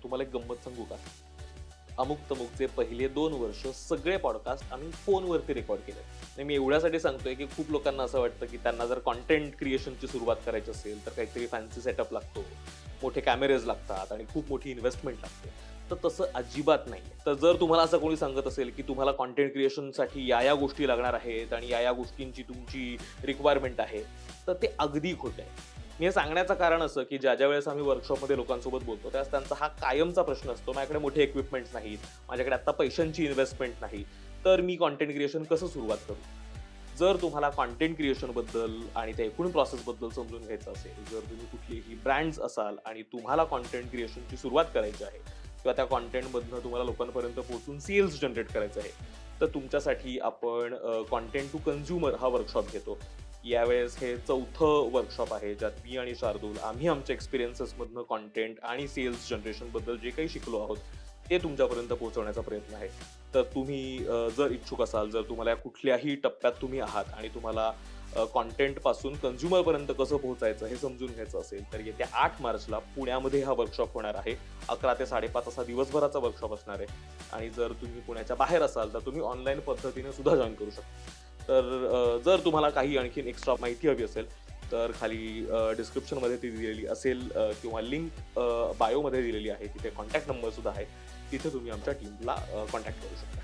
तुम्हाला एक गंमत सांगू का? अमुक तमुकचे पहिले 2 वर्ष सगळे पॉडकास्ट आम्ही फोनवरती रेकॉर्ड केले. आणि मी एवढ्यासाठी सांगतोय, की खूप लोकांना असं वाटतं, की त्यांना जर कंटेंट क्रिएशनची सुरुवात करायची असेल, तर काहीतरी फॅन्सी सेटअप लागतो, मोठे कॅमेरेज लागतात आणि खूप मोठी इन्व्हेस्टमेंट लागते. तर तसं अजिबात नाहीये. तर जर तुम्हाला असं कोणी सांगत असेल, की तुम्हाला कंटेंट क्रिएशनसाठी या गोष्टी लागणार आहेत आणि या गोष्टींची तुमची रिक्वायरमेंट आहे, तर ते अगदी खोटं आहे. मी हे सांगण्याचं कारण असं, की ज्या वेळेस आम्ही वर्कशॉपमध्ये लोकांसोबत बोलतो, त्यावेळेस त्यांचा हा कायमचा प्रश्न असतो, माझ्याकडे मोठे इक्विपमेंट्स नाहीत, माझ्याकडे आता पैशांची इन्व्हेस्टमेंट नाही, तर मी कंटेंट क्रिएशन कसं सुरुवात करू? जर तुम्हाला कंटेंट क्रिएशनबद्दल आणि त्या एकूण प्रोसेसबद्दल समजून घ्यायचं असेल, जर तुम्ही कुठलीही ब्रँड्स असाल आणि तुम्हाला कंटेंट क्रिएशनची सुरुवात करायची आहे किंवा त्या कंटेंटमधनं तुम्हाला लोकांपर्यंत पोहोचून सेल्स जनरेट करायचं आहे, तर तुमच्यासाठी आपण कंटेंट टू कन्झ्युमर हा वर्कशॉप घेतो. यावेळेस हे 4थं वर्कशॉप आहे, ज्यात मी आणि शार्दूल आम्ही आमच्या एक्सपिरियन्सेसमधनं कंटेंट आणि सेल्स जनरेशनबद्दल जे काही शिकलो आहोत, ते तुमच्यापर्यंत पोहोचवण्याचा प्रयत्न आहे. तर तुम्ही जर इच्छुक असाल, जर तुम्हाला या कुठल्याही टप्प्यात तुम्ही आहात आणि तुम्हाला कंटेंटपासून कन्झ्युमरपर्यंत कसं पोहोचायचं हे समजून घ्यायचं असेल, तर येत्या 8 मार्चला पुण्यामध्ये हा वर्कशॉप होणार आहे. 11 ते 5:30 असा दिवसभराचा वर्कशॉप असणार आहे आणि जर तुम्ही पुण्याच्या बाहेर असाल, तर तुम्ही ऑनलाईन पद्धतीने सुद्धा जॉइन करू शकता. तर जर तुम्हाला काही आणखीन एक्स्ट्रा माहिती हवी असेल, तर खाली डिस्क्रिप्शनमध्ये ती दिलेली असेल किंवा लिंक बायोमध्ये दिलेली आहे. तिथे कॉन्टॅक्ट नंबर सुद्धा आहे. तिथे तुम्ही आमच्या टीमला कॉन्टॅक्ट करू शकता.